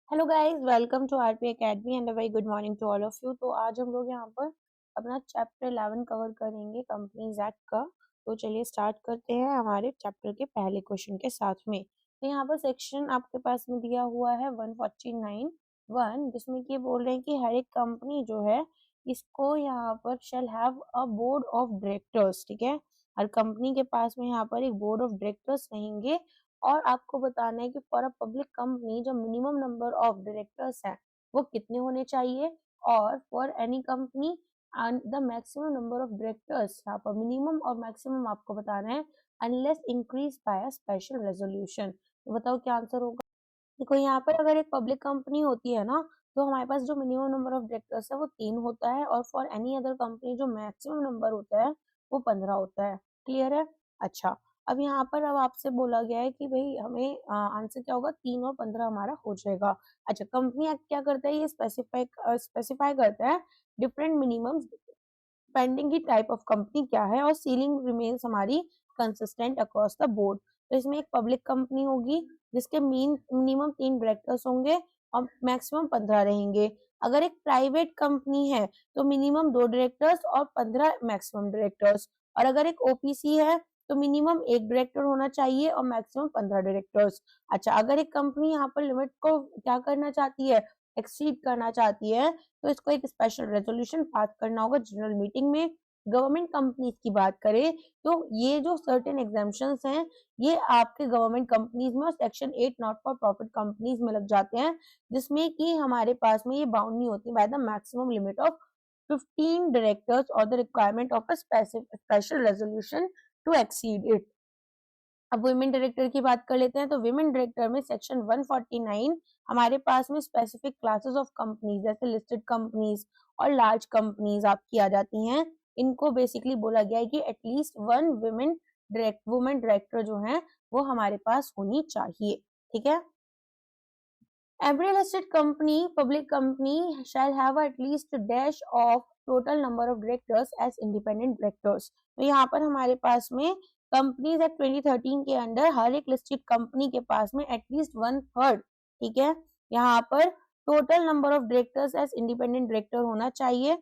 Hello guys, welcome to RP academy and a very good morning to all of you. तो आज हम लोग यहाँ पर अपना चैप्टर 11 कवर करेंगे कंपनीज एक्ट का। तो चलिए स्टार्ट करते हैं हमारे चैप्टर के पहले क्वेश्चन के साथ में। तो यहाँ पर सेक्शन आपके पास में दिया हुआ है 149(1), जिसमें कि बोल रहे हैं कि हर एक कंपनी जो है इसको यहाँ पर shall have a board of directors. ठीक है, हर कंपनी के पास में यहाँ पर एक बोर्ड ऑफ डायरेक्टर्स रहेंगे। और आपको बताना है कि फॉर अ पब्लिक कंपनी जो मिनिमम नंबर ऑफ डायरेक्टर्स है वो कितने होने चाहिए, और for any company and the maximum number of directors, यहाँ पर मिनिमम और मैक्सिमम आपको बताना है unless increase by a special resolution. तो बताओ क्या आंसर होगा। देखो यहाँ पर अगर एक पब्लिक कंपनी होती है ना, तो हमारे पास जो मिनिमम नंबर ऑफ डायरेक्टर्स है वो 3 होता है, और फॉर एनी अदर कंपनी जो मैक्सिमम नंबर होता है वो 15 होता है। क्लियर है। अच्छा, अब यहाँ पर अब आपसे बोला गया है कि भाई हमें आंसर क्या होगा, 3 और 15 हमारा हो जाएगा। अच्छा, कंपनी एक्ट क्या करता है, ये स्पेसिफाई करता है डिफरेंट मिनिमम पेंडिंग की टाइप ऑफ कंपनी क्या है, और सीलिंग रिमेन्स हमारी कंसिस्टेंट अक्रॉस द बोर्ड। तो इसमें एक पब्लिक कंपनी होगी जिसके मिनिमम 3 डायरेक्टर्स होंगे और मैक्सिमम 15 रहेंगे। अगर एक प्राइवेट कंपनी है तो मिनिमम 2 डायरेक्टर्स और 15 मैक्सिमम डायरेक्टर्स। और अगर एक ओपीसी है तो मिनिमम 1 डायरेक्टर होना चाहिए और मैक्सिमम 15 डायरेक्टर्स। अच्छा, अगर एक कंपनी यहाँ पर लिमिट को क्या करना चाहती है, एक्सीड करना चाहती है, तो इसको एक स्पेशल रेजोल्यूशन पास करना होगा जनरल मीटिंग में। गवर्नमेंट कंपनीज की बात करें तो ये जो सर्टेन एग्जाम्पशंस हैं ये आपके गवर्नमेंट कंपनीज में और section 8 not for profit companies में लग जाते हैं, जिसमें कि हमारे पास में ये बाउंड नहीं होती by the maximum limit of 15 directors और the requirement of a special resolution to exceed it. अब वुमेन डायरेक्टर की बात कर लेते हैं। तो वुमेन डायरेक्टर में सेक्शन 149 हमारे पास में स्पेसिफिक क्लासेस ऑफ कंपनीज जैसे लिस्टेड कंपनीज और लार्ज कंपनीज आपकी आ जाती हैं। इनको बेसिकली बोला गया है कि एटलीस्ट वन वुमेन डायरेक्टर जो है वो हमारे पास होनी चाहिए। ठीक है। Every listed company, public company, shall have at least a dash of total number of directors as independent directors। तो यहाँ पर हमारे पास में कंपनीज एक्ट 2013 के अंडर हर एक लिस्टेड कंपनी के पास में एटलीस्ट 1/3, ठीक है, यहाँ पर total number of directors as independent director होना चाहिए।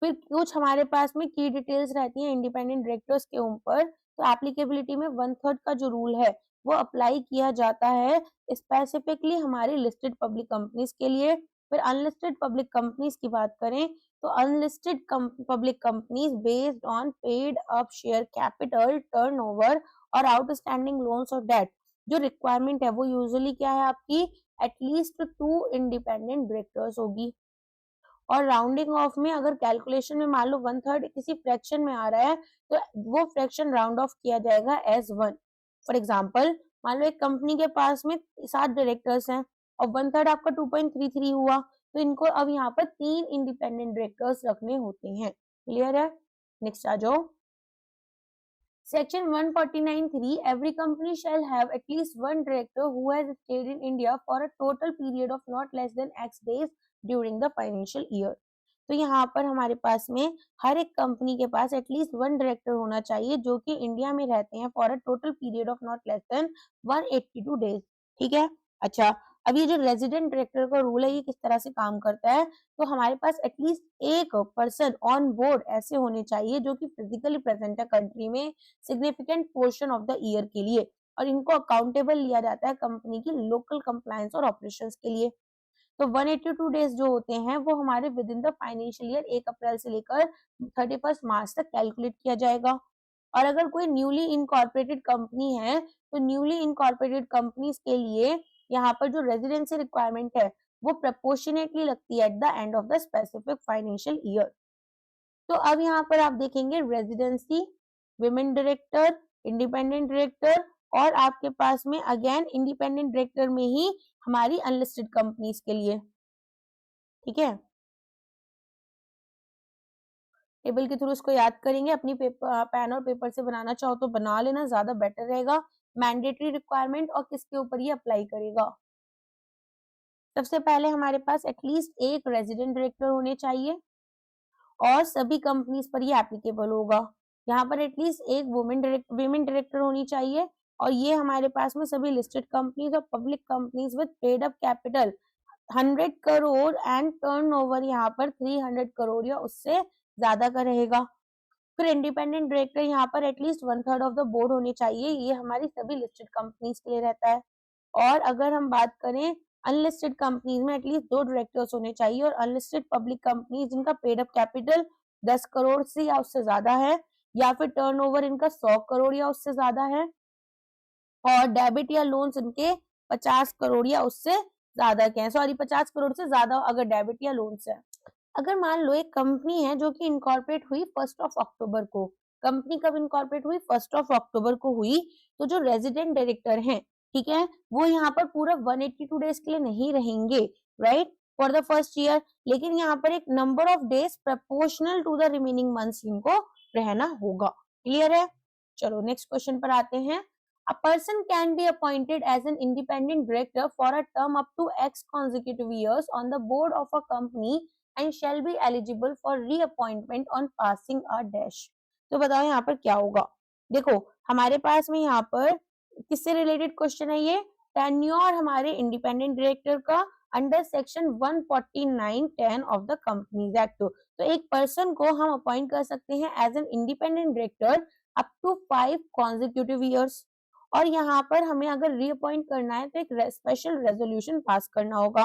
फिर कुछ हमारे पास में की डिटेल्स रहती हैं इंडिपेंडेंट डायरेक्टर्स के ऊपर। तो एप्लीकेबिलिटी में 1/3 का जो रूल है वो अप्लाई किया जाता है स्पेसिफिकली हमारी लिस्टेड पब्लिक कंपनीज के लिए। फिर अनलिस्टेड पब्लिक कंपनीज की बात करें तो unlisted public companies based on paid up share capital, turnover और आउटस्टैंडिंग लोन्स और डेट, जो रिक्वायरमेंट है वो यूजुअली क्या है आपकी, एटलीस्ट 2 इंडिपेंडेंट डायरेक्टर्स होगी। और राउंडिंग ऑफ में अगर कैलकुलेशन में मान लो 1/3 किसी फ्रैक्शन में आ रहा है तो वो फ्रैक्शन राउंड ऑफ किया जाएगा एज 1। फॉर एग्जाम्पल, मान लो एक कंपनी के पास में 7 डायरेक्टर्स हैं और 1/3 आपका 2.33 हुआ, तो इनको अब यहाँ पर 3 इंडिपेंडेंट डायरेक्टर्स रखने होते हैं। क्लियर है। नेक्स्ट आ जाओ। Section 149(3), every company shall have at least one director who has stayed in India for a total period of not less than X days during the financial year। तो यहाँ पर हमारे पास में हर एक कंपनी के पास एटलीस्ट 1 डायरेक्टर होना चाहिए जो कि इंडिया में रहते हैं for a total period of not less than 182 days. ठीक है। अच्छा, अब ये जो रेजिडेंट डायरेक्टर का रूल है ये किस तरह से काम करता है, तो हमारे पास एटलीस्ट एक पर्सन ऑन बोर्ड ऐसे होने चाहिए जो कि फिजिकली प्रेजेंट है कंट्री में significant portion of the year के लिए, और इनको अकाउंटेबल लिया जाता है कंपनी की लोकल कंप्लायंस और ऑपरेशंस के लिए। तो 182 डेज जो होते हैं वो हमारे with in the financial year 1 अप्रैल से लेकर 31 मार्च तक कैलकुलेट किया जाएगा। और अगर कोई न्यूली इनकॉर्पोरेटेड कंपनी है तो न्यूली इनकॉर्पोरेटेड कंपनीज के लिए यहाँ पर जो रेजिडेंसी रिक्वायरमेंट है वो प्रपोर्शनेटली लगती है at the end of the specific financial year. तो अब यहाँ पर आप देखेंगे residency, women director, independent director, और आपके पास में अगेन इंडिपेंडेंट डायरेक्टर में ही हमारी अनलिस्टेड कंपनीज के लिए। ठीक है, टेबल के थ्रू इसको याद करेंगे। अपनी पेन और पेपर से बनाना चाहो तो बना लेना, ज्यादा बेटर रहेगा। मैंडेटरी रिक्वायरमेंट और किसके ऊपर ये अप्लाई करेगा। सबसे पहले हमारे पास एटलीस्ट एक रेजिडेंट डायरेक्टर होने चाहिए और सभी कंपनीज पर ये एप्लीकेबल होगा। यहाँ पर एटलीस्ट एक वुमेन डायरेक्टर होनी चाहिए और ये हमारे पास में सभी लिस्टेड कंपनीज और public companies with paid up capital 100 crore and turnover यहाँ पर 300 करोड़ या उससे ज्यादा का रहेगा। फिर इंडिपेंडेंट डायरेक्टर यहाँ पर एटलीस्ट 1/3 ऑफ द बोर्ड होने चाहिए, ये हमारी सभी लिस्टेड कंपनीज के लिए रहता है। और अगर हम बात करें अनलिस्टेड कंपनीज में एटलीस्ट 2 डायरेक्टर्स होने चाहिए, और अनलिस्टेड पब्लिक कंपनीज जिनका पेड अप कैपिटल 10 करोड़ से या उससे ज्यादा है, या फिर टर्नओवर इनका 100 करोड़ या उससे ज्यादा है, और डेबिट या लोन्स इनके 50 करोड़ या उससे ज्यादा के हैं, सॉरी 50 करोड़ से ज्यादा अगर डेबिट या लोन्स है। अगर मान लो एक कंपनी है जो कि इनकॉर्पोरेट हुई 1 अक्टूबर को, कंपनी कब इनकॉर्पोरेट हुई 1 अक्टूबर को हुई, तो जो रेजिडेंट डायरेक्टर हैं, ठीक है, वो यहाँ पर पूरा 182 डेज के लिए नहीं रहेंगे, right, for the first year, लेकिन यहाँ पर एक number of days proportional to the remaining months इनको रहना होगा। क्लियर है? चलो नेक्स्ट क्वेश्चन पर आते हैं। A person can be appointed as an independent director for a term up to X consecutive years on the board of a company and shall be eligible for reappointment on passing a dash। तो बताओ यहाँ पर क्या होगा। देखो हमारे पास में यहाँ पर किससे रिलेटेड क्वेश्चन है ये, टेन्योर हमारे इंडिपेंडेंट डायरेक्टर का under section 149(10) of the companies act. तो एक पर्सन को हम अपॉइंट कर सकते हैं as an independent director up to 5 consecutive years, और यहाँ पर हमें अगर रीअपॉइंट करना है तो एक स्पेशल रेजोल्यूशन पास करना होगा।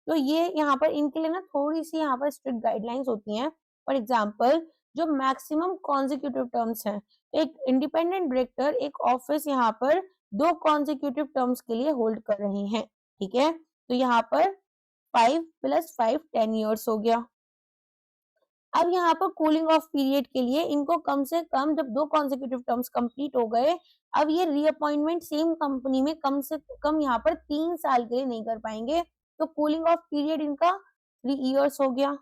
तो ये यहाँ पर इनके लिए ना थोड़ी सी यहाँ पर स्ट्रिक्ट गाइडलाइंस होती हैं। फॉर एग्जांपल जो मैक्सिमम कॉन्जिक्यूटिव टर्म्स हैं, एक इंडिपेंडेंट डायरेक्टर एक ऑफिस यहाँ पर 2 कॉन्जिक्यूटिव टर्म्स के लिए होल्ड कर रहे हैं, ठीक है, तो यहाँ पर 5 + 5 10 ईयर्स हो गया। अब यहाँ पर कूलिंग ऑफ पीरियड के लिए इनको कम से कम जब 2 कॉन्जिक्यूटिव टर्म्स कंप्लीट हो गए, अब ये रीअपॉइंटमेंट सेम कंपनी में कम से कम यहाँ पर 3 साल के लिए नहीं कर पाएंगे, तो कूलिंग ऑफ पीरियड इनका 3 इयर्स हो गया।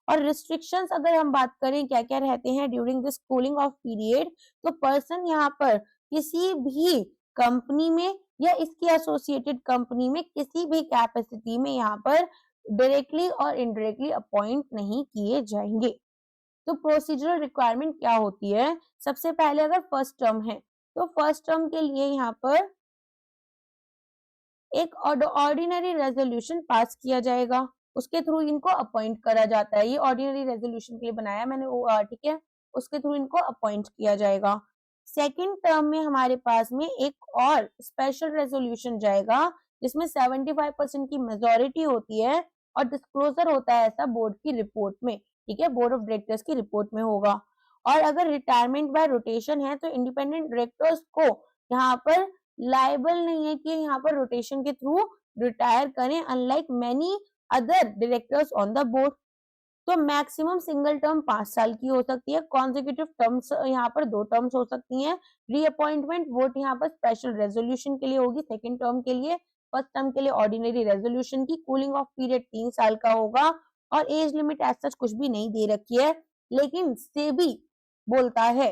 और रिस्ट्रिक्शंस अगर हम बात करें क्या क्या रहते हैं during this cooling of period, तो पर्सन यहाँ पर किसी भी कंपनी में या इसकी एसोसिएटेड कंपनी में किसी भी कैपेसिटी में यहाँ पर डायरेक्टली और इनडायरेक्टली अपॉइंट नहीं किए जाएंगे। तो प्रोसीजरल रिक्वायरमेंट क्या होती है, सबसे पहले अगर फर्स्ट टर्म है तो फर्स्ट टर्म के लिए यहाँ पर एक ऑर्डिनरी रेजोल्यूशन पास किया जाएगा, उसके थ्रू इनको अपॉइंट करा जाता है। ये ऑर्डिनरी रेजोल्यूशन के लिए बनाया मैंने, ठीक है, उसके थ्रू इनको अपॉइंट किया जाएगा। सेकंड टर्म में हमारे पास में एक और स्पेशल रेजोल्यूशन जाएगा जिसमें 75% की मेजॉरिटी होती है और डिस्क्लोजर होता है ऐसा बोर्ड की रिपोर्ट में, ठीक है, बोर्ड ऑफ डायरेक्टर्स की रिपोर्ट में होगा। और अगर रिटायरमेंट बाय रोटेशन है तो इंडिपेंडेंट डायरेक्टर्स को यहाँ पर लायबल नहीं है कि यहाँ पर रोटेशन के थ्रू रिटायर करें, unlike many other directors on the board. तो मैक्सिमम सिंगल टर्म 5 साल की हो सकती है, कॉन्जिक्यूटिव टर्म्स यहाँ पर 2 टर्म्स हो सकती हैं। रीअपॉइंटमेंट वोट यहाँ पर स्पेशल रेजोल्यूशन के लिए होगी सेकंड टर्म के लिए, फर्स्ट टर्म के लिए ऑर्डिनरी रेजोल्यूशन की। कूलिंग ऑफ पीरियड 3 साल का होगा और एज लिमिट एज सच कुछ भी नहीं दे रखी है, लेकिन सेबी बोलता है,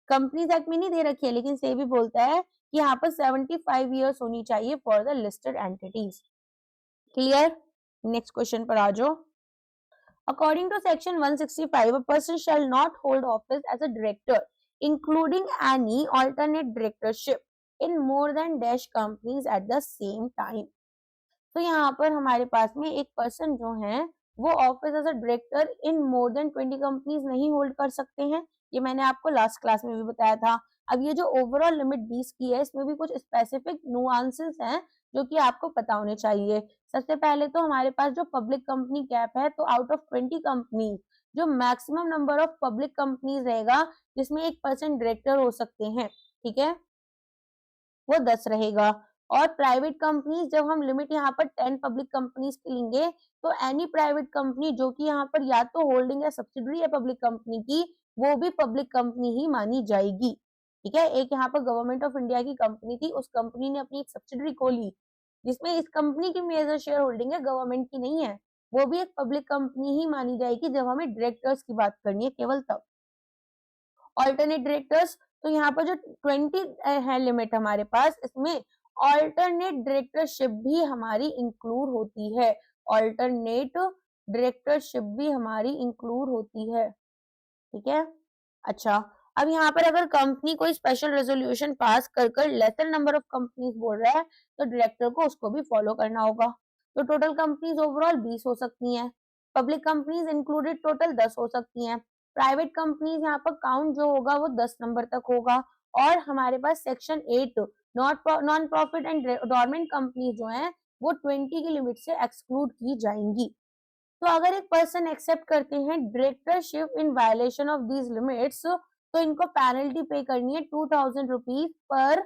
कंपनीज एक्ट में नहीं दे रखी है, लेकिन सेबी बोलता है कि यहाँ पर 75 इयर्स होनी चाहिए for the listed entities. Clear? Next question पर आ जाओ। According to section 165, a person shall not hold office as a director, including any alternate directorship, in more than dash companies at the same time। तो यहाँ पर हमारे पास में एक person जो है वो office as a director in more than 20 companies नहीं होल्ड कर सकते हैं, ये मैंने आपको लास्ट क्लास में भी बताया था। अब ये जो ओवरऑल लिमिट 20 की है इसमें भी कुछ स्पेसिफिक नुआंसेस हैं जो कि आपको पता होने चाहिए। सबसे पहले तो हमारे पास जो पब्लिक कंपनी कैप है, तो आउट ऑफ 20 कंपनीज जो maximum number of public companies रहेगा जिसमें 1% डायरेक्टर हो सकते हैं, ठीक है, वो 10 रहेगा। और प्राइवेट कंपनीज जब हम लिमिट यहाँ पर 10 पब्लिक कंपनीज की लेंगे तो एनी प्राइवेट कंपनी जो कि यहाँ पर या तो होल्डिंग या सब्सिडरी है पब्लिक कंपनी की, वो भी पब्लिक कंपनी ही मानी जाएगी, ठीक है। एक यहाँ पर गवर्नमेंट ऑफ इंडिया की कंपनी थी, उस कंपनी ने अपनी एक सब्सिडरी खोली जिसमें इस कंपनी की मेजर शेयर होल्डिंग है, गवर्नमेंट की नहीं है, वो भी एक पब्लिक कंपनी ही मानी जाएगी जब हमें डायरेक्टर्स की बात करनी है, केवल तब। ऑल्टरनेट डायरेक्टर्स, तो यहाँ पर जो 20 है लिमिट हमारे पास, इसमें ऑल्टरनेट डायरेक्टरशिप भी हमारी इंक्लूड होती है, ऑल्टरनेट डायरेक्टरशिप भी हमारी इंक्लूड होती है, ठीक है। अच्छा, अब यहाँ पर अगर कंपनी कोई स्पेशल रेजोल्यूशन पास कर लेसर नंबर ऑफ कंपनीज बोल रहा है तो डायरेक्टर को उसको भी फॉलो करना होगा। तो टोटल कंपनीज ओवरऑल 20 हो सकती हैं। पब्लिक कंपनीज इंक्लूडेड टोटल 10 हो सकती हैं। प्राइवेट कंपनीज यहाँ पर काउंट जो होगा वो 10 नंबर तक होगा। और हमारे पास section 8 non profit and government company जो है वो 20 की लिमिट से एक्सक्लूड की जाएंगी। तो अगर एक पर्सन एक्सेप्ट करते हैं directorship in violation of these limits तो इनको पेनल्टी पे करनी है 2000 रुपीज पर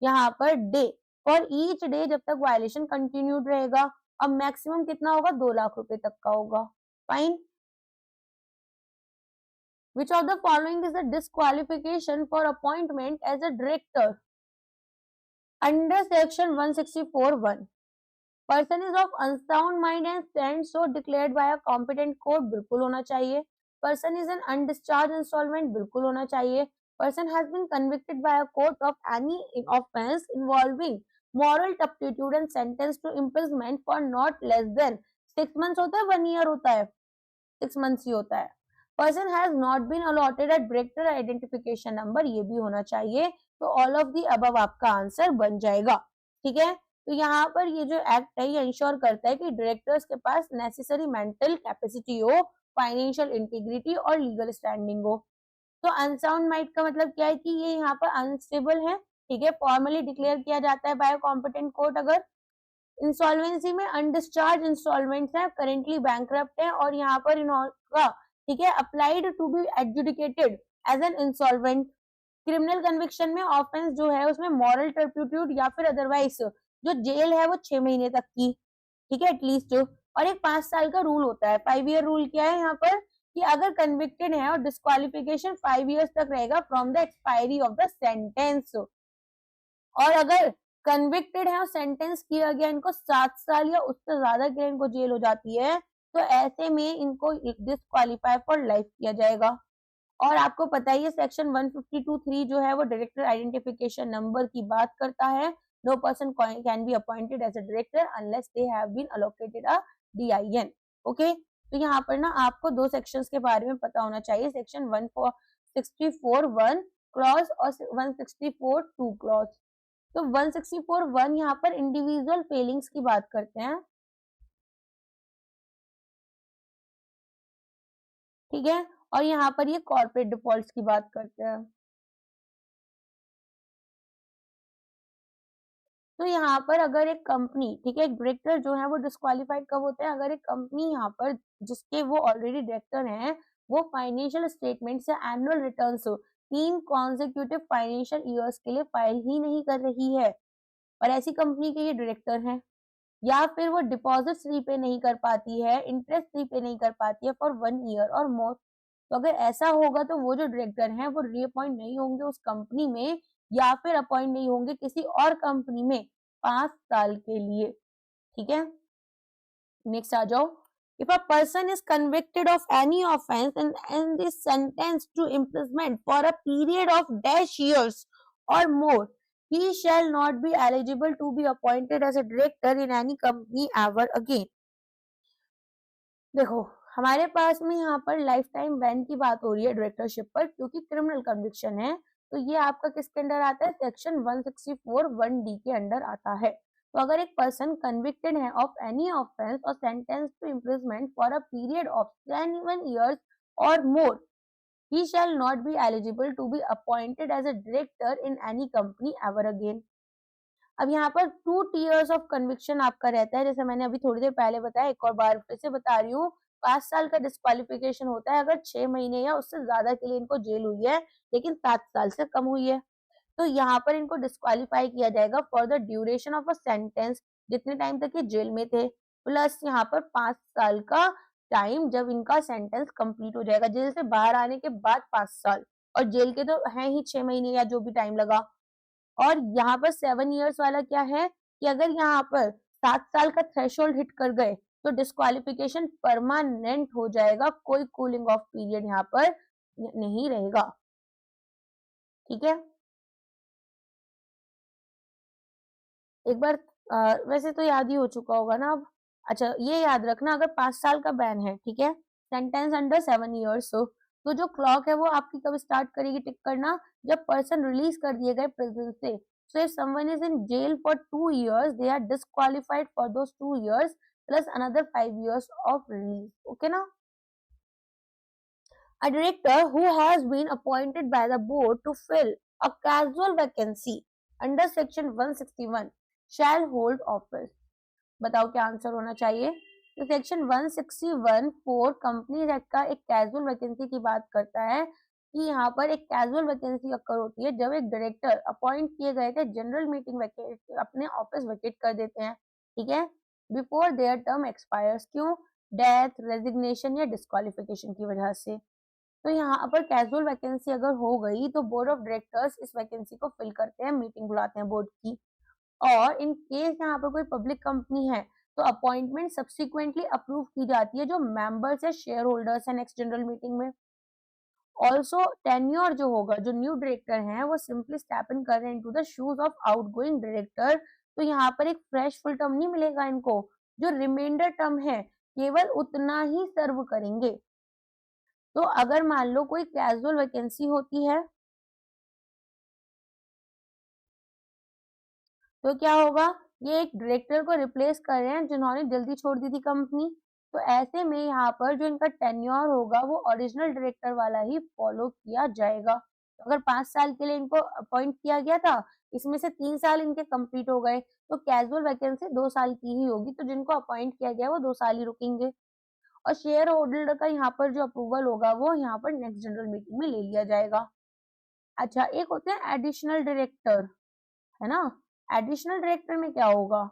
यहाँ per day for each day जब तक वायलेशन कंटिन्यूड रहेगा। अब मैक्सिमम कितना होगा 2 लाख रुपए तक का होगा। Fine. Which of the following is a disqualification for appointment as a director? Under section 164(1), person is of unsound mind and stands so declared by a competent court, बिल्कुल होना चाहिए। Person is an undischarged insolvent, बिल्कुल होना चाहिए। Person has been convicted by a court of any offence involving moral turpitude and sentenced to imprisonment for not less than 6 months होता है 1 year होता है 6 months ही होता है। Person has not been allotted at director identification number, ये भी होना चाहिए। तो ऑल ऑफ दी अबव आपका आंसर बन जाएगा। ठीक है, तो यहाँ पर ये जो एक्ट है ये इंश्योर करता है कि डायरेक्टर्स के पास नेसेसरी मेंटल कैपेसिटी हो, फाइनेंशियल इंटीग्रिटी और लीगल स्टैंडिंग हो। तो अनसाउंड माइंड का मतलब क्या है कि ये यहाँ पर अनस्टेबल है। ठीक है, फॉर्मली डिक्लेयर किया जाता है बाय कॉम्पिटेंट कोर्ट। अगर इंसॉल्वेंसी में अनडिस्चार्ज इंस्टॉलमेंट्स है, करेंटली बैंकरप्ट है और यहाँ पर इनका ठीक है applied to be adjudicated as an insolvent. Criminal conviction में ऑफेंस जो है उसमें मॉरल टर्प्यूट्यूड या फिर अदरवाइज जो जेल है वो 6 महीने तक की, ठीक है एटलीस्ट। और एक 5 साल का रूल होता है। 5 ईयर रूल क्या है यहाँ पर कि अगर कन्विक्टेड है और डिस्क्वालिफिकेशन 5 ईयर्स तक रहेगा from the expiry of the sentence. और अगर कन्विक्टेड है और सेंटेंस किया गया इनको 7 साल या उससे ज्यादा के इनको जेल हो जाती है तो ऐसे में इनको डिस्क्वालीफाई फॉर लाइफ किया जाएगा। और आपको पता ही है सेक्शन 152(3) जो है वो डायरेक्टर आइडेंटिफिकेशन नंबर की बात करता है। No person can be appointed as a director unless they have been allocated a DIN। Okay, तो यहाँ पर ना आपको 2 सेक्शंस के बारे में पता होना चाहिए, सेक्शन 164(1) क्लॉज और 164(2) क्लॉज। तो 164(1) यहाँ पर इंडिविजुअल फेलिंग्स की बात करते हैं। ठीक है, और यहाँ पर ये कॉर्पोरेट डिफॉल्ट्स की बात करते हैं। तो यहाँ पर अगर एक कंपनी ठीक है एक डायरेक्टर जो है वो डिस्क्वालीफाइड कब होता है अगर एक कंपनी यहाँ पर जिसके वो ऑलरेडी डायरेक्टर हैं वो फाइनेंशियल स्टेटमेंट या annual returns 3 consecutive financial years के लिए फाइल ही नहीं कर रही है और ऐसी कंपनी के ये डायरेक्टर हैं, या फिर वो डिपॉजिट्स रीपे नहीं कर पाती है, इंटरेस्ट रीपे नहीं कर पाती है फॉर 1 ईयर और मोर। तो अगर ऐसा होगा तो वो जो डायरेक्टर हैं वो रीअपॉइंट नहीं होंगे उस कंपनी में या फिर अपॉइंट नहीं होंगे किसी और कंपनी में 5 साल के लिए। ठीक है, नेक्स्ट आ जाओ। If a person is convicted of any offense and is sentenced to imprisonment for a period of dash years or more, he shall not be eligible to be appointed as a director in any company ever again। देखो हमारे पास में यहाँ पर life time ban की बात हो रही है डायरेक्टरशिप पर क्योंकि क्रिमिनल कन्विक्शन है। तो ये आपका किसके अंडर आता है सेक्शन 164(1)(d) के अंडर आता है। तो अगर एक पर्सन कन्विक्टेड है ऑफ एनी ऑफेंस और sentence to imprisonment for a period of 21 years और मोर he shall not be eligible to be appointed as a director in any company ever again। अब यहाँ पर 2 tiers ऑफ कन्विक्शन आपका रहता है, जैसे मैंने अभी थोड़ी देर पहले बताया, एक और बार फिर से बता रही हूँ। 5 साल का डिस्क्वालिफिकेशन होता है अगर 6 महीने या उससे ज्यादा के लिए इनको जेल हुई है लेकिन 7 साल से कम हुई है तो यहाँ पर इनको डिस्क्वालीफाई किया जाएगा for the duration of a sentence, जितने टाइम तक ये जेल में थे, प्लस यहाँ पर 5 साल का टाइम जब इनका सेंटेंस कंप्लीट हो जाएगा। जेल से बाहर आने के बाद 5 साल और जेल के तो है ही 6 महीने या जो भी टाइम लगा। और यहाँ पर 7 years वाला क्या है कि अगर यहाँ पर 7 साल का थ्रेशोल्ड हिट कर गए तो डिस्क्वालिफिकेशन परमानेंट हो जाएगा, कोई कूलिंग ऑफ पीरियड यहाँ पर नहीं रहेगा। ठीक है, एक बार वैसे तो याद ही हो चुका होगा ना अब। अच्छा ये याद रखना अगर 5 साल का बैन है, ठीक है, सेंटेंस अंडर 7 years तो जो क्लॉक है वो आपकी कब स्टार्ट करेगी टिक करना, जब पर्सन रिलीज कर दिए गए प्रिजन से। So if someone is in jail for 2 years, they are disqualified for those 2 years plus another 5 years of release. Okay ना? A director who has been appointed by the board to fill a casual vacancy under section 161 shall hold office. बताओ क्या answer होना चाहिए। तो section 161(4) companies act का एक casual vacancy की बात करता है कि यहाँ पर एक कैजुअल वैकेंसी अक्कर होती है जब एक डायरेक्टर अपॉइंट किए गए थे जनरल मीटिंग वैकेट अपने ऑफिस वैकेट कर देते हैं, ठीक है, बिफोर देयर टर्म एक्सपायर्स। क्यों? डेथ, रेजिग्नेशन या डिस्क्वालिफिकेशन की वजह से। तो यहाँ पर कैजुअल वैकेंसी अगर हो गई तो बोर्ड ऑफ डायरेक्टर्स इस वैकेंसी को फिल करते हैं, मीटिंग बुलाते हैं बोर्ड की। और इन केस यहाँ पर कोई पब्लिक कंपनी है तो अपॉइंटमेंट सब्सिक्वेंटली अप्रूव की जाती है जो मेंबर्स या शेयर होल्डर्स है नेक्स्ट जनरल मीटिंग में। ऑल्सो टेन्योर जो होगा, जो न्यू डायरेक्टर हैं वो सिंपली स्टेप इन कर रहे हैं into the shoes of outgoing director, तो यहाँ पर एक फ्रेश फुल टर्म नहीं मिलेगा इनको, जो रिमाइंडर टर्म है केवल उतना ही सर्व करेंगे। तो अगर मान लो कोई कैजुअल वैकेंसी होती है तो क्या होगा, ये एक डायरेक्टर को रिप्लेस कर रहे हैं जिन्होंने जल्दी छोड़ दी थी कंपनी, तो ऐसे में यहाँ पर जो इनका टेन्योर होगा वो ओरिजिनल डायरेक्टर वाला ही फॉलो किया जाएगा। तो अगर 5 साल के लिए इनको अपॉइंट किया गया था, इसमें से 3 साल इनके कंप्लीट हो गए, तो कैजुअल वैकेंसी 2 साल की ही होगी, तो जिनको अपॉइंट किया गया वो 2 साल ही रुकेंगे। और शेयर होल्डर का यहाँ पर जो अप्रूवल होगा वो यहाँ पर नेक्स्ट जनरल मीटिंग में ले लिया जाएगा। अच्छा, एक होते हैं एडिशनल डायरेक्टर, है ना। एडिशनल डायरेक्टर में क्या होगा,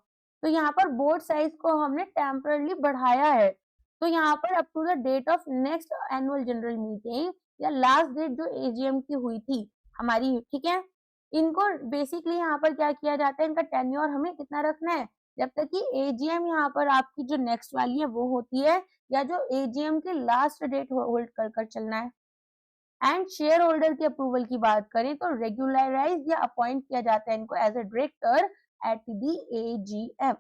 तो यहाँ पर बोर्ड साइज को हमने टेम्परली बढ़ाया है, तो यहाँ पर up to the date of next annual general meeting या लास्ट डेट जो एजीएम की हुई थी हमारी, ठीक है, इनको बेसिकली यहाँ पर क्या किया जाता है, इनका टेन्योर हमें कितना रखना है, जब तक कि एजीएम यहाँ पर आपकी जो नेक्स्ट वाली है वो होती है या जो एजीएम की लास्ट डेट होल्ड कर चलना है। एंड शेयर होल्डर की अप्रूवल की बात करें तो रेगुलराइज या अपॉइंट किया जाता है इनको as a director at the AGM.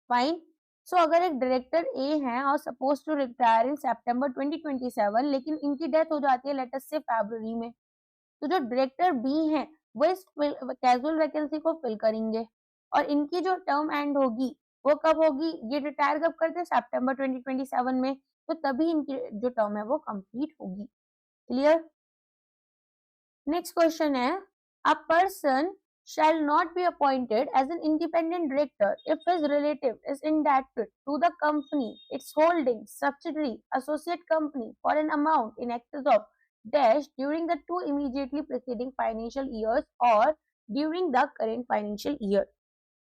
Fine. So अगर एक डायरेक्टर ए है और suppose to retire in September 2027, लेकिन इनकी डेथ हो जाती है लेट अस से फरवरी में, तो जो डायरेक्टर बी है वो इस कैजुअल वैकेंसी को फिल करेंगे और इनकी जो टर्म एंड होगी वो कब होगी, ये रिटायर कब करते हैं सितंबर 2027 में, तो तभी इनकी जो टर्म है वो कंप्लीट होगी। क्लियर। नेक्स्ट क्वेश्चन है, a person shall not be appointed as an independent director if his relative is indebted to the company, its holding, subsidiary, associate company for an amount in excess of dash during the 2 immediately preceding financial years or during the current financial year।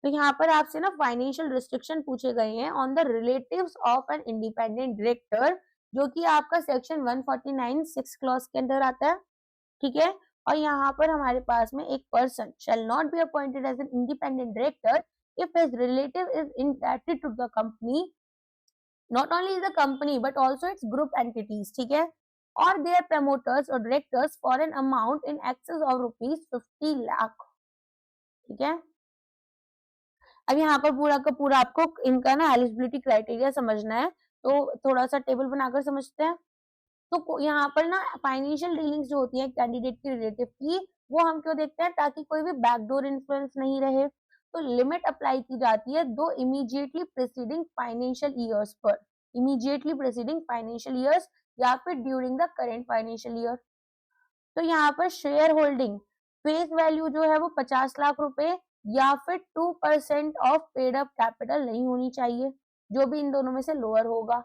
तो यहाँ पर आपसे ना financial restriction पूछे गए हैं on the relatives of N independent director, जो कि आपका सेक्शन 149(6) क्लॉज के अंदर आता है, ठीक है। और यहाँ पर हमारे पास में एक person shall not be appointed as an independent director if his relative is indebted to the company, not only the company but also its group entities, ठीक है, or their promoters or directors for an amount in excess of rupees 50 lakh, ठीक है। अब यहाँ पर पूरा का पूरा आपको इनका ना एलिजिबिलिटी क्राइटेरिया समझना है, तो थोड़ा सा टेबल बनाकर समझते हैं। तो यहाँ पर ना फाइनेंशियल डीलिंग्स जो होती है कैंडिडेट के रिलेटिव की, वो हम क्यों देखते हैं, ताकि कोई भी बैकडोर इन्फ्लुएंस नहीं रहे। तो लिमिट अप्लाई की जाती है 2 इमीडिएटली प्रीसीडिंग फाइनेंशियल ईयर्स पर, इमीडिएटली प्रीसीडिंग फाइनेंशियल ईयर्स या फिर during the current financial year. तो यहाँ पर शेयर होल्डिंग फेस वैल्यू जो है वो 50 लाख रुपए या फिर 2% ऑफ पेड अप कैपिटल नहीं होनी चाहिए, जो भी इन दोनों में से लोअर होगा।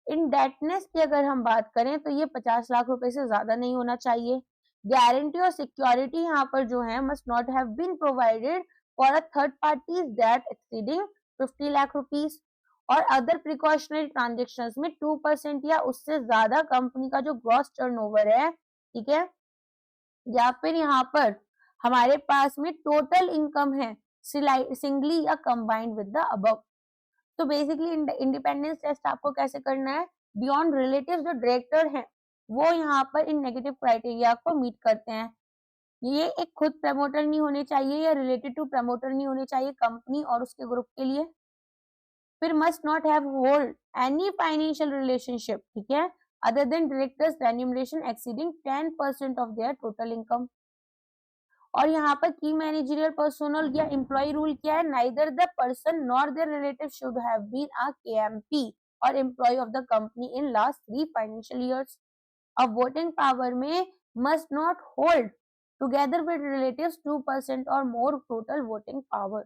इंडेटनेस की अगर हम बात करें तो ये 50 लाख रुपए से ज्यादा नहीं होना चाहिए। गारंटी और सिक्योरिटी यहाँ पर जो है must not have been provided for a third party that exceeding 50 lakh rupees. और अदर प्रिकॉशनरी ट्रांजेक्शंस में 2% या उससे ज्यादा कंपनी का जो ग्रॉस टर्नओवर है, ठीक है, या फिर यहाँ पर हमारे पास में टोटल इनकम है सिंगली या कंबाइंड विद द अबव। तो बेसिकली इंडिपेंडेंस टेस्ट आपको कैसे करना है, बियॉन्ड रिलेटिव जो डायरेक्टर हैं वो यहाँ पर इन नेगेटिव क्राइटेरिया को मीट करते हैं। ये एक खुद प्रमोटर नहीं होने चाहिए या रिलेटेड टू प्रमोटर नहीं होने चाहिए कंपनी और उसके ग्रुप के लिए। फिर must not have hold any financial relationship, ठीक है, other than directors remuneration exceeding 10% of their total income. और यहाँ पर की मैनेजरियल पर्सोनल या एम्प्लॉय रूल क्या है, neither the person nor their relative should have been a KMP और employ of the company in last 3 financial years. अब voting power में must not hold together with relatives 2% और मोर total voting power.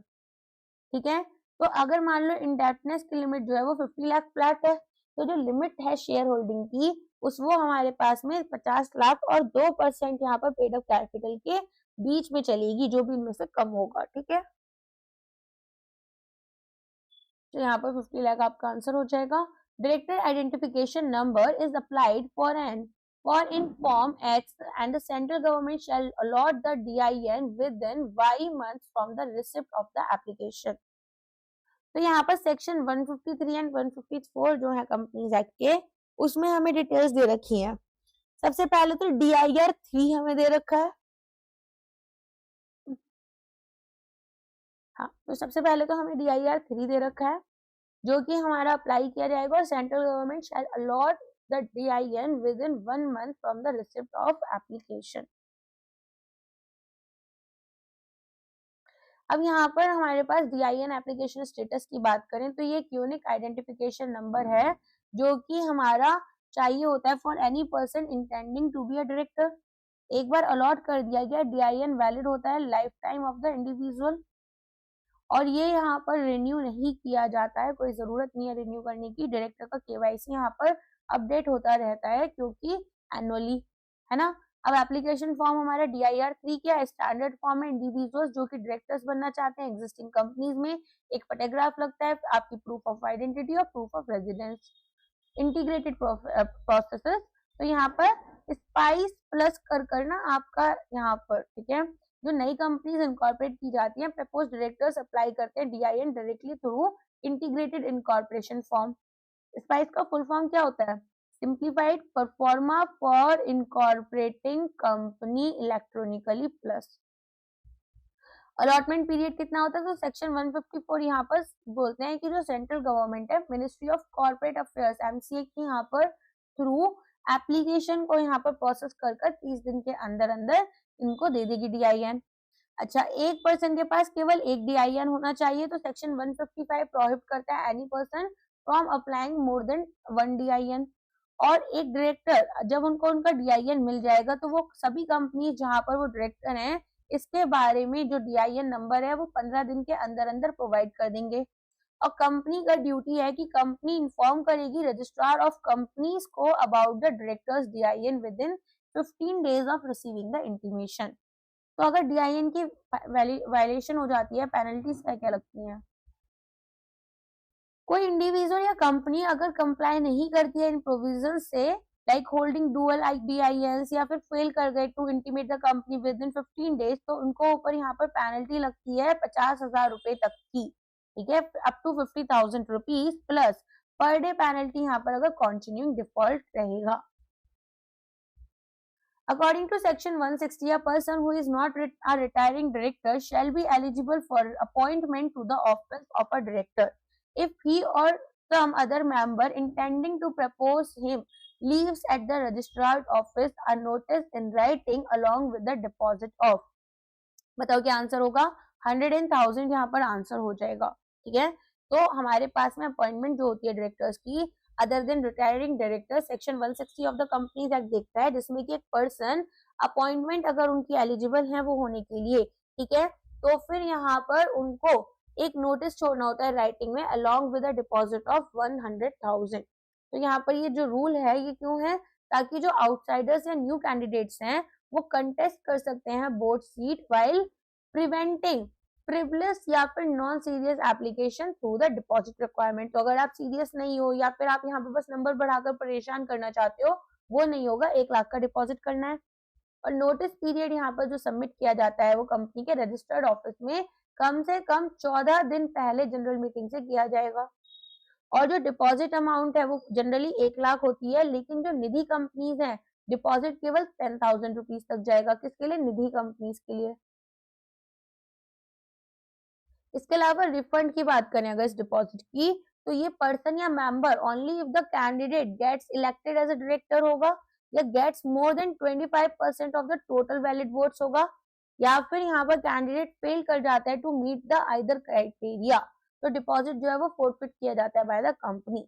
ठीक है, तो अगर मान लो इंडेप्टनेस की लिमिट जो है वो 50 लाख फ्लैट है, तो जो लिमिट है शेयर होल्डिंग की उस वो हमारे पास में 50 लाख और 2% यहाँ पर पेड अप कैपिटल के बीच में चलेगी, जो भी इनमें से कम होगा. ठीक है, तो यहाँ पर 50 लाख आपका आंसर हो जाएगा. Director identification number is applied for in form X and the central government shall allot the DIN within Y months from the receipt of the application. तो यहाँ पर सेक्शन 153 एंड 154 जो है कंपनीज एक्ट के, उसमें हमें डिटेल्स दे रखी हैं. सबसे पहले तो DIR 3 हमें दे रखा है. हाँ, तो सबसे पहले तो हमें DIR 3 दे रखा है जो कि हमारा अप्लाई किया जाएगा और central government shall allot the DIN within 1 month from the receipt of application. अब यहाँ पर हमारे पास DIN एप्लीकेशन स्टेटस की बात करें तो ये एक यूनिक आइडेंटिफिकेशन नंबर है जो कि हमारा चाहिए होता है for any person intending to be a director. एक बार अलॉट कर दिया गया DIN वैलिड होता है life time of the individual और ये यहाँ पर रिन्यू नहीं किया जाता है, कोई जरूरत नहीं है रिन्यू करने की. डायरेक्टर का KYC यहाँ पर अपडेट होता रहता है क्योंकि एनुअली, है ना. अब एप्लीकेशन फॉर्म हमारा DIR 3 क्या स्टैंडर्ड फॉर्म है. इंडिविजुअल्स जो कि डायरेक्टर्स बनना चाहते हैं एग्जिस्टिंग कंपनीज में, एक फोटोग्राफ लगता है, आपकी प्रूफ ऑफ आइडेंटिटी और proof of residence, integrated processes. तो यहाँ पर स्पाइस प्लस कर ना आपका यहाँ पर, ठीक है, जो नई कंपनीज इनकॉर्पोरेट की जाती हैं, प्रपोज डायरेक्टर्स अप्लाई करते हैं DIN directly through integrated incorporation form. Spice का फुल फॉर्म क्या होता है, simplified pro forma for incorporating company electronically plus. Allotment period कितना होता है, तो सेक्शन 154 यहाँ पर बोलते हैं कि जो सेंट्रल गवर्नमेंट है ministry of corporate affairs MCA की यहाँ पर थ्रू एप्लीकेशन को यहाँ पर प्रोसेस कर 30 दिन के अंदर अंदर इनको दे देगी DIN. अच्छा, एक पर्सन के पास केवल एक DIN होना चाहिए, तो सेक्शन 155 प्रोहिबिट करता है any person from applying more than 1 DIN. और एक डायरेक्टर जब उनको उनका DIN मिल जाएगा तो वो सभी कंपनी जहां पर वो डायरेक्टर हैं इसके बारे में जो DIN नंबर है वो 15 दिन के अंदर अंदर प्रोवाइड कर देंगे. और कंपनी का ड्यूटी है कि कंपनी इन्फॉर्म करेगी रजिस्ट्रार ऑफ कंपनीज को about the directors DIN within 15 days of receiving the intimation. तो अगर DIN की वायलेशन हो जाती है, पेनल्टीज क्या क्या लगती हैं. कोई इंडिविजुअल या कंपनी अगर कंप्लाई नहीं करती है इन प्रोविजन से, लाइक होल्डिंग डुअल DINs या फिर फेल कर गए to intimate the company within इन 15 डेज, तो उनको ऊपर यहाँ पर पेनल्टी लगती है 50,000 रुपए तक की. ठीक है, up to 50,000 rupees plus per day penalty यहाँ पर अगर कंटिन्यूइंग डिफॉल्ट रहेगा. According to section 160, a person who is not a retiring director shall be eligible for appointment to the office of a director if he or some other member intending to propose him leaves at the registrar's office a notice in writing along with the deposit of. बताओ क्या answer होगा, 100 and 1000 यहाँ पर answer हो जाएगा. ठीक है, तो हमारे पास में अपॉइंटमेंट जो होती है डायरेक्टर्स की other than retiring director, section 160 of the companies act देखता है, जिसमें कि एक पर्सन अपॉइंटमेंट अगर उनकी एलिजिबल है वो होने के लिए, ठीक है, तो फिर यहाँ पर उनको एक नोटिस छोड़ना होता है राइटिंग में along with a deposit of 100,000. तो यहाँ पर ये जो रूल है ये क्यों है, ताकि जो आउटसाइडर्स या न्यू कैंडिडेट्स हैं वो कंटेस्ट कर सकते हैं board seat while preventing frivolous या फिर non serious application through the deposit requirement. तो अगर आप सीरियस नहीं हो या फिर आप यहाँ पे बस नंबर बढ़ाकर परेशान करना चाहते हो, वो नहीं होगा, 1 लाख का डिपॉजिट करना है. और नोटिस पीरियड यहाँ पर जो सबमिट किया जाता है वो कंपनी के रजिस्टर्ड ऑफिस में कम से कम 14 दिन पहले जनरल मीटिंग से किया जाएगा. और जो डिपॉजिट अमाउंट है वो जनरली 1 लाख होती है, लेकिन जो निधि कंपनीज है डिपॉजिट केवल 10,000 रुपीज तक जाएगा. किसके लिए, निधि कंपनीज के लिए. इसके अलावा रिफंड की बात करें अगर इस डिपॉजिट की, तो ये पर्सन या member only if the candidate gets elected as a director होगा, या gets more than 25% of the total valid votes होगा, या फिर यहाँ पर कैंडिडेट फेल कर जाता है to meet the either criteria, तो डिपॉजिट जो है वो फोरफिट किया जाता है बाय द कंपनी।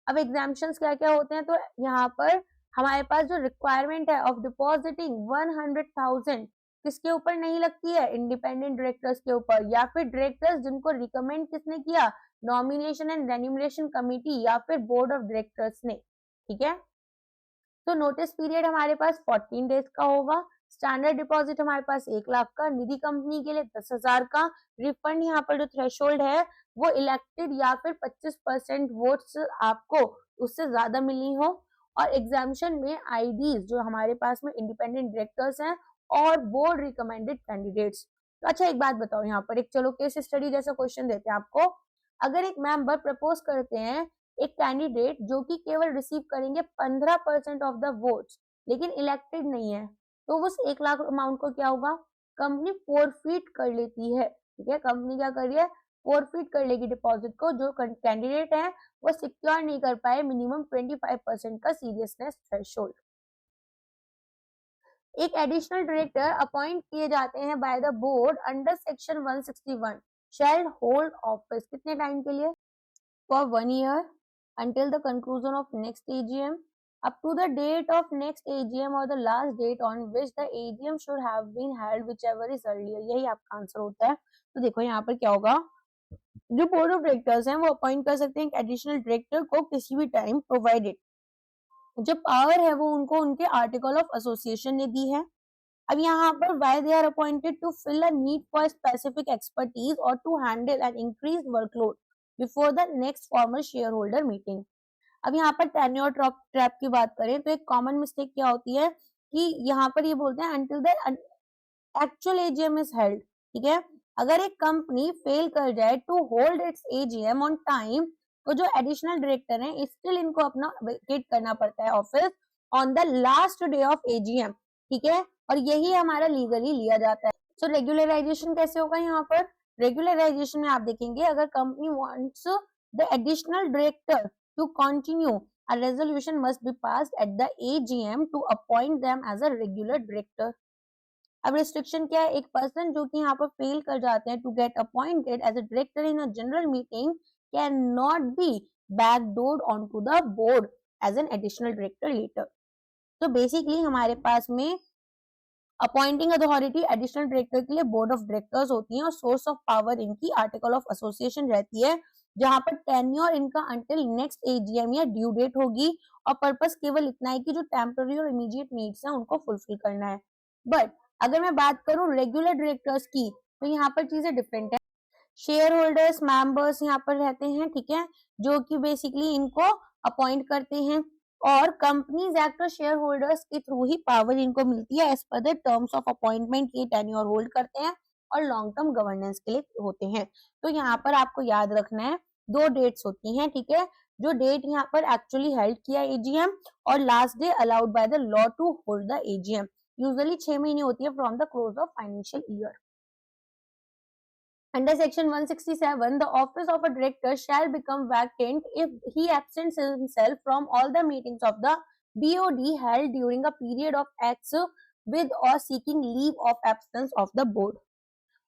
अब एग्जाम्पशंस क्या क्या होते हैं, तो यहाँ पर हमारे पास जो रिक्वायरमेंट है ऑफ डिपॉजिटिंग 100,000 किसके ऊपर नहीं लगती है, इंडिपेंडेंट डायरेक्टर्स के ऊपर, या फिर डायरेक्टर्स जिनको रिकमेंड किसने किया, नॉमिनेशन एंड रेन्यूमरेशन कमिटी या फिर बोर्ड ऑफ डायरेक्टर्स ने। ठीक है, तो नोटिस पीरियड हमारे पास 14 डेज का होगा, स्टैंडर्ड डिपॉजिट हमारे पास 1 लाख का, निधि कंपनी के लिए 10,000 का, रिफंड यहाँ पर जो थ्रेशोल्ड है वो इलेक्टेड या फिर 25% वोट्स आपको उससे ज्यादा मिली हो, और एग्जामिशन में आईडीज जो हमारे पास में इंडिपेंडेंट डायरेक्टर्स हैं और बोर्ड रिकमेंडेड कैंडिडेट्स। तो अच्छा एक बात बताओ, यहाँ पर एक चलो केस स्टडी जैसा क्वेश्चन देते हैं आपको। अगर एक मेंबर प्रपोज करते हैं एक कैंडिडेट जो कि केवल रिसीव करेंगे 15% ऑफ द वोट्स लेकिन इलेक्टेड नहीं है, तो उस 1 लाख अमाउंट को क्या होगा, कंपनी फोरफिट कर लेती है। ठीक है, कंपनी क्या कर रही है, फोरफिट कर लेगी डिपॉजिट को, जो कैंडिडेट है वो सिक्योर नहीं कर पाए मिनिमम 25% का सीरियसनेस थ्रेशोल्ड। एक एडिशनल डायरेक्टर अपॉइंट किए जाते हैं by the board under section 161 shall hold office कितने टाइम के लिए, for 1 year until the conclusion of next AGM up to the date of next AGM or the last date on which the AGM should have been held whichever is earlier। यही आपका answer होता है। तो देखो यहाँ पर क्या होगा, जो बोर्ड ऑफ डायरेक्टर्स हैं वो अपॉइंट कर सकते हैं एडिशनल डायरेक्टर को किसी भी टाइम, प्रोवाइडेड जो पावर है वो उनको उनके आर्टिकल ऑफ एसोसिएशन ने दी है। अब यहाँ पर why they are appointed to fill a need for specific expertise और to handle an increase workload before the next formal shareholder meeting. अब यहाँ पर टेन्योर ट्रैप की बात करें तो एक कॉमन मिस्टेक क्या होती है कि यहाँ पर ये बोलते हैं until the actual AGM is held. ठीक है, अगर एक कंपनी फेल कर जाए to hold its AGM on time, तो जो एडिशनल डायरेक्टर हैं स्टिल इनको अपना वेकेट करना पड़ता है office on the last day of AGM. ठीक है, और यही हमारा लीगली लिया जाता है। सो रेगुलराइजेशन कैसे होगा, यहाँ पर रेगुलराइजेशन में आप देखेंगे अगर company wants the additional director to continue a resolution must be passed at the AGM to appoint them as a regular director। अब रिस्ट्रिक्शन क्या है, एक पर्सन जो कि यहाँ पर फेल कर जाते हैं to get appointed as a director in a general meeting can not be backdoored onto the board as an additional director later. तो बेसिकली हमारे पास में अपॉइंटिंग अथॉरिटी एडिशनल डायरेक्टर के लिए बोर्ड ऑफ डायरेक्टर्स होती हैं और सोर्स ऑफ पावर इनकी आर्टिकल ऑफ एसोसिएशन रहती है, जहां पर टेन्योर इनका अंटिल नेक्स्ट एजीएम या ड्यू डेट होगी, और पर्पस केवल इतना है कि जो टेम्पररी और इमीडिएट नीड्स हैं उनको फुलफिल करना है। बट अगर मैं बात करूं रेगुलर डायरेक्टर्स की, तो यहाँ पर चीजें डिफरेंट है। शेयर होल्डर्स मेंबर्स यहाँ पर रहते हैं, ठीक है, जो कि बेसिकली इनको अपॉइंट करते हैं, और कंपनीज एक्ट और शेयर होल्डर्स के थ्रू ही पावर इनको मिलती है as per the terms of appointment, ये टेन्योर होल्ड करते हैं और लॉन्ग टर्म गवर्नेंस के लिए होते हैं। तो यहाँ पर आपको याद रखना है 2 डेट्स होती हैं। ठीक है, जो डेट यहाँ पर एक्चुअली हेल्ड किया एजीएम और last day allowed by the law to hold the AGM, usually 6 महीने होती है from the close of financial year. Under section 167, the office of a director shall become vacant if he absents himself from all the meetings of the BOD held during a period of X with or seeking leave of absence of the board।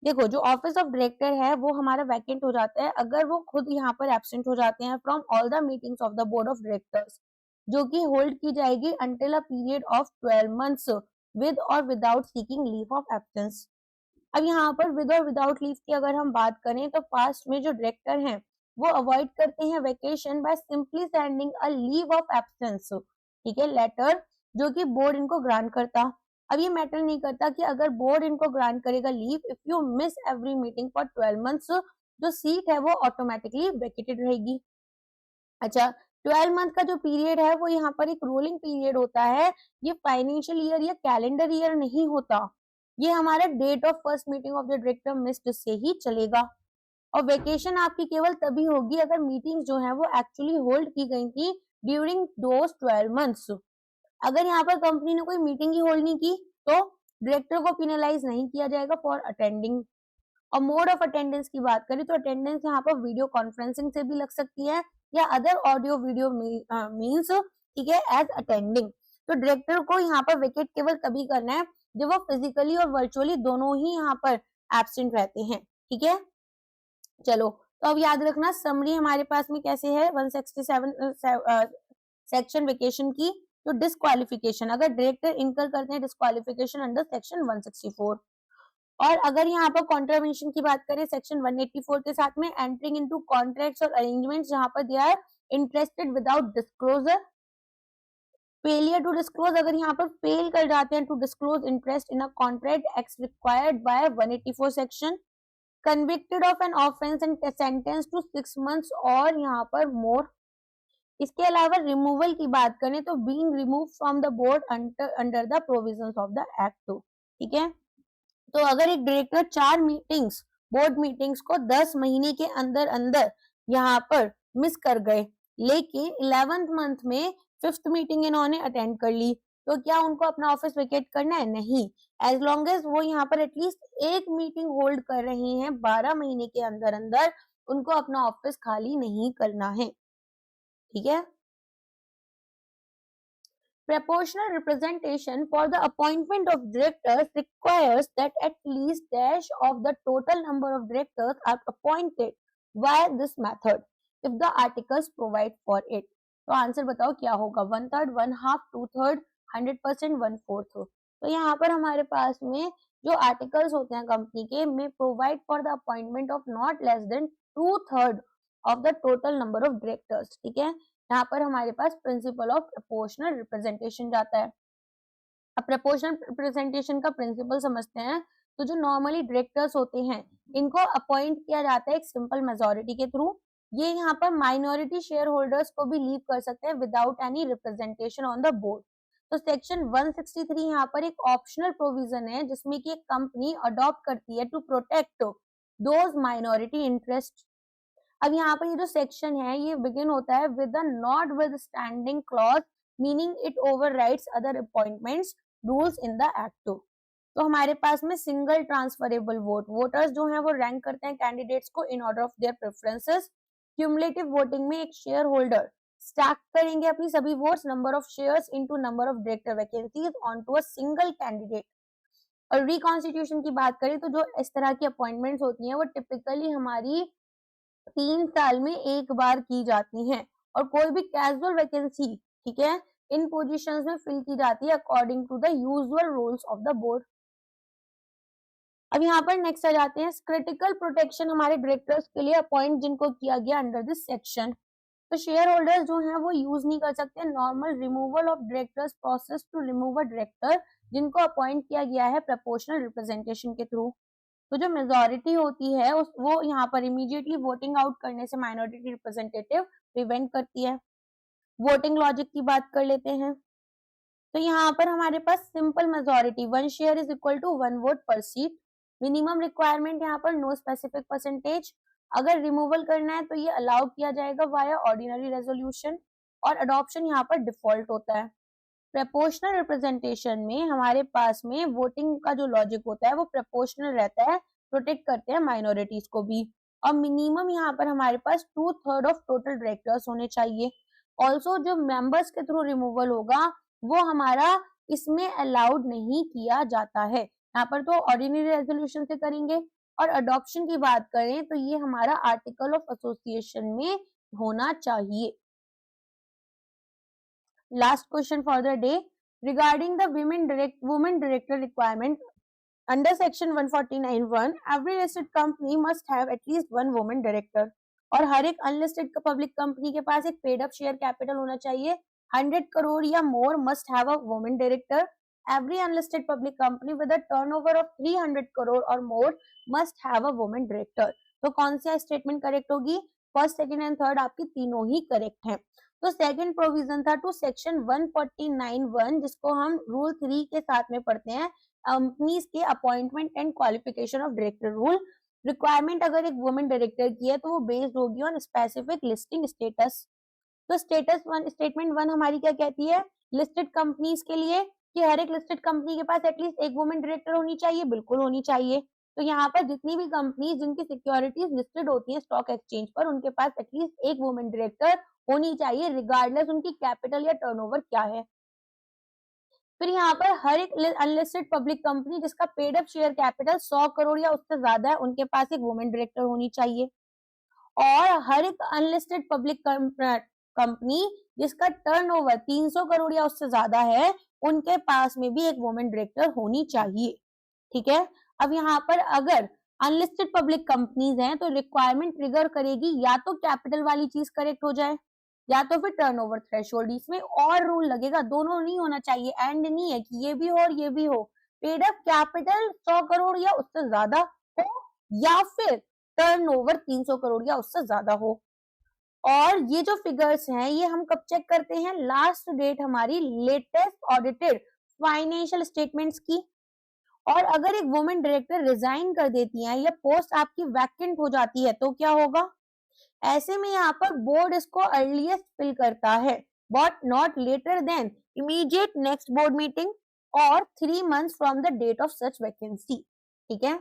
देखो जो office of director है वो हमारा vacant हो जाता है अगर वो खुद यहाँ पर एब्सेंट हो जाते हैं from all the meetings of the board of directors, जो कि होल्ड की जाएगी until a period of 12 months with और without seeking leave of absence. अब यहाँ पर विद और विदाउट लीव की अगर हम बात करें तो पास्ट में जो डायरेक्टर हैं वो अवॉइड करते हैं vacation by simply sending a leave of absence, ठीक है, लेटर, जो कि बोर्ड इनको ग्रांट करता। अब ये मैटर नहीं करता कि अगर बोर्ड इनको ग्रांट करेगा leave, if you miss every meeting for 12 months, जो सीट है वो ऑटोमेटिकली वेकेटेड रहेगी। अच्छा, 12 मंथ का जो पीरियड है वो यहाँ पर एक रोलिंग पीरियड होता है, ये फाइनेंशियल ईयर या कैलेंडर ईयर नहीं होता, ये हमारा date of first meeting of the director missed से ही चलेगा। और वेकेशन आपकी केवल तभी होगी अगर मीटिंग जो है वो एक्चुअली होल्ड की गई थी ड्यूरिंग दोस 12 months। अगर यहाँ पर कंपनी ने कोई मीटिंग ही होल्ड नहीं की तो डायरेक्टर को पिनलाइज नहीं किया जाएगा फॉर अटेंडिंग और मोड ऑफ अटेंडेंस की बात करें तो अटेंडेंस यहाँ पर वीडियो कॉन्फ्रेंसिंग से भी लग सकती है या अदर ऑडियो वीडियो मीन्स, ठीक है, एज अटेंडिंग। तो डायरेक्टर को यहाँ पर वेकेट केवल तभी करना है जब वो फिजिकली और वर्चुअली दोनों ही यहाँ पर एब्सेंट रहते हैं, ठीक है। चलो, तो अब याद रखना समरी हमारे पास में कैसे है 167 सेक्शन वेकेशन की। तो डिस्क्वालिफिकेशन, अगर डायरेक्टर इनकर करते हैं डिस्क्वालिफिकेशन अंडर सेक्शन 164, और अगर यहाँ पर कॉन्ट्रावेंशन की बात करें सेक्शन 184 के साथ में, एंटरिंग इनटू कॉन्ट्रैक्ट्स और अरेंजमेंट्स जहां पर they are interested without disclosure, failure to disclose, अगर यहाँ पर फेल कर जाते हैं to disclose interest in a contract as required by 184 section, convicted of an offence and sentence to 6 months और यहाँ पर मोर। इसके अलावा रिमूवल की बात करें तो being remove from the board under the provisions of the act 2, ठीक है। तो अगर एक डायरेक्टर 4 मीटिंग्स बोर्ड मीटिंग्स को 10 महीने के अंदर अंदर यहाँ पर मिस कर गए, लेकिन 11th मंथ में 5th मीटिंग इन्होंने अटेंड कर ली, तो क्या उनको अपना ऑफिस वेकेट करना है? नहीं। एज लॉन्ग एज वो यहाँ पर एटलीस्ट एक मीटिंग होल्ड कर रहे हैं 12 महीने के अंदर अंदर, उनको अपना ऑफिस खाली नहीं करना है, ठीक है। Proportional representation for the appointment of directors requires that at least dash of the total number of directors are appointed via this method if the articles provide for it. तो आंसर बताओ क्या होगा? 1/3, 1/2, 2/3, 100%, 1/4। तो यहाँ पर हमारे पास में जो आर्टिकल्स होते हैं कंपनी के में provide for the appointment of not less than 2/3 of the total number of directors, ठीक है। यहाँ पर हमारे पास प्रिंसिपल ऑफ प्रोपोर्शनल रिप्रेजेंटेशन जाता है। अब प्रोपोर्शनल रिप्रेजेंटेशन का प्रिंसिपल समझते हैं। तो जो नॉर्मली डायरेक्टर्स होते हैं इनको अपॉइंट किया जाता है एक सिंपल मेजोरिटी के थ्रू। ये यहाँ पर माइनॉरिटी शेयर होल्डर्स को भी लीव कर सकते हैं without any representation on the board. तो सेक्शन 163 यहाँ पर एक ऑप्शनल प्रोविजन है जिसमें कि एक कंपनी अडॉप्ट करती है to protect those minority interest. अब यहाँ पर ये जो सेक्शन है ये बिगिन होता है with the not with standing clause, meaning it overrides other appointments rules in the act 2। तो हमारे पास में सिंगल ट्रांसफरेबल वोटर्स जो है वो रैंक करते हैं कैंडिडेट्स को in order of their preferences. Cumulative voting में एक शेयर होल्डर स्टैक करेंगे अपनी सभी votes number of shares into number of director vacancies onto a single candidate. और रिकॉन्स्टिट्यूशन की बात करें तो जो इस तरह की अपॉइंटमेंट्स होती हैं वो टिपिकली हमारी 3 साल में एक बार की जाती हैं, और कोई भी कैजुअल वैकेंसी, ठीक है, इन पोजीशंस में फिल की जाती है according to the usual rules of the board. अब यहाँ पर नेक्स्ट आ जाते हैं क्रिटिकल प्रोटेक्शन हमारे डायरेक्टर्स के लिए अपॉइंट जिनको किया गया अंडर दिस सेक्शन। तो शेयर होल्डर्स जो हैं वो यूज नहीं कर सकते normal removal of directors process to remove a director जिनको अपॉइंट किया गया है प्रोपोर्शनल रिप्रेजेंटेशन के थ्रू। तो जो मेजॉरिटी होती है वो यहाँ पर इमीडिएटली वोटिंग आउट करने से माइनॉरिटी रिप्रेजेंटेटिव प्रिवेंट करती है। वोटिंग लॉजिक की बात कर लेते हैं। तो यहाँ पर हमारे पास simple majority 1 share is equal to 1 vote per seat. Minimum requirement यहाँ पर नो स्पेसिफिक परसेंटेज। अगर रिमूवल करना है तो ये अलाउ किया जाएगा वाया ऑर्डिनरी रेजोल्यूशन, और अडॉप्शन यहाँ पर डिफॉल्ट होता है। प्रोपोर्शनल रिप्रेजेंटेशन में हमारे पास में वोटिंग का जो लॉजिक होता है वो प्रोपोर्शनल रहता है, प्रोटेक्ट करते हैं माइनॉरिटीज को भी। और मिनिमम यहाँ पर हमारे पास 2/3 ऑफ टोटल डायरेक्टर्स होने चाहिए। ऑल्सो जो मेंबर्स के थ्रू रिमूवल होगा वो हमारा इसमें अलाउड नहीं किया जाता है। यहाँ पर तो ऑर्डिनरी रेजोल्यूशन से करेंगे। और अडॉप्शन की बात करें तो ये हमारा आर्टिकल ऑफ एसोसिएशन में होना चाहिए। Last question for the day regarding the women director requirement under section 149(1), every listed company must have at least one woman director, और हर एक अनलिस्टेड पब्लिक कंपनी के पास एक पेड अप शेयर कैपिटल होना चाहिए 100 करोड़ या more must have a women director. Every unlisted public company with a turnover of 300 crore or more must have a woman director। तो कौन सी statement correct होगी? First, second and third आपकी तीनों ही correct हैं। तो सेकंड प्रोविजन था to section 149(1) जिसको हम रूल 3 के साथ में पढ़ते हैं कंपनीज के appointment and qualification of director rule. Requirement अगर एक वुमेन डायरेक्टर की है तो वो बेस्ड होगी ऑन स्पेसिफिक लिस्टिंग स्टेटस। तो स्टेटमेंट 1 हमारी क्या कहती है लिस्टेड कंपनीज के लिए कि हर एक लिस्टेड कंपनी के पास एटलीस्ट एक वुमेन डायरेक्टर होनी चाहिए, बिल्कुल होनी चाहिए। तो यहाँ पर जितनी भी कंपनी जिनकी सिक्योरिटीज लिस्टेड होती है स्टॉक एक्सचेंज पर, उनके पास एटलीस्ट एक वुमेन डायरेक्टर होनी चाहिए, रिगार्डलेस उनकी कैपिटल या टर्नओवर क्या है। फिर यहाँ पर हर एक अनलिस्टेड पब्लिक कंपनी जिसका paid up share capital 100 crore या उससे ज्यादा है, उनके पास एक वुमेन डायरेक्टर होनी चाहिए। और हर एक अनलिस्टेड पब्लिक कंपनी जिसका टर्नओवर 300 करोड़ या उससे ज्यादा है, उनके पास में भी एक वुमेन डायरेक्टर होनी चाहिए। ठीक है। अब यहाँ पर अगर अनलिस्टेड पब्लिक कंपनीज हैं तो रिक्वायरमेंट ट्रिगर करेगी या तो कैपिटल वाली चीज करेक्ट हो जाए या तो फिर टर्नओवर थ्रेशोल्ड। इसमें और रूल लगेगा, दोनों नहीं होना चाहिए, एंड नहीं है कि ये भी हो और ये भी हो। पेड अप कैपिटल 100 करोड़ या उससे ज्यादा हो या फिर टर्नओवर 300 करोड़ या उससे ज्यादा हो। और ये जो फिगर्स हैं ये हम कब चेक करते हैं, लास्ट डेट हमारी लेटेस्ट ऑडिटेड फाइनेंशियल स्टेटमेंट्स की। और अगर एक वुमेन डायरेक्टर रिजाइन कर देती है या पोस्ट आपकी वैकेंट हो जाती है तो क्या होगा, ऐसे में यहाँ पर बोर्ड इसको अर्लीस्ट फिल करता है, but not later than immediate next board meeting और 3 months from the date of such vacancy. ठीक है।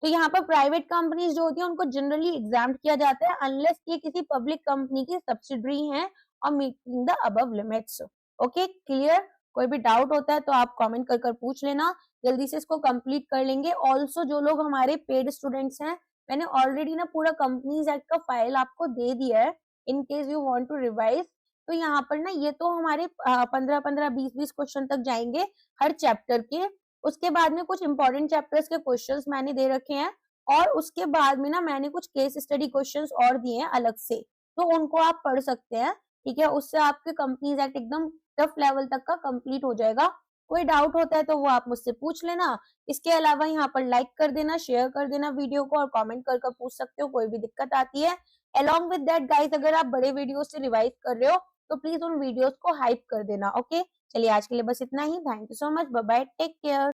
तो यहाँ पर प्राइवेट कंपनीज जो होती है उनको जनरली एग्जाम्ड किया जाता है अनलेस ये किसी पब्लिक कंपनी की सब्सिडरी हैं और meeting the above limits. Okay, clear. कोई भी डाउट होता है तो आप कमेंट कर पूछ लेना, जल्दी से इसको कंप्लीट कर लेंगे। ऑल्सो जो लोग हमारे पेड स्टूडेंट्स हैं, मैंने ऑलरेडी ना पूरा कंपनीज एक्ट का फाइल आपको दे दिया है in case you want to revise. तो यहाँ पर ना ये तो हमारे 15-15, 20-20 क्वेश्चन तक जाएंगे हर चैप्टर के। उसके बाद में कुछ इंपॉर्टेंट चैप्टर्स के क्वेश्चंस मैंने दे रखे हैं और उसके बाद में ना मैंने कुछ केस स्टडी क्वेश्चंस और दिए हैं अलग से, तो उनको आप पढ़ सकते हैं। ठीक है, उससे आपके कंपनीज एक्ट एकदम टफ लेवल तक का कंप्लीट हो जाएगा। कोई डाउट होता है तो वो आप मुझसे पूछ लेना। इसके अलावा यहाँ पर लाइक कर देना, शेयर कर देना वीडियो को और कमेंट कर पूछ सकते हो कोई भी दिक्कत आती है। अलॉन्ग विद दैट गाइस, अगर आप बड़े वीडियो से रिवाइज कर रहे हो तो प्लीज उन वीडियोस को हाइप कर देना। ओके, चलिए आज के लिए बस इतना ही। Thank you so much, bye bye, take care.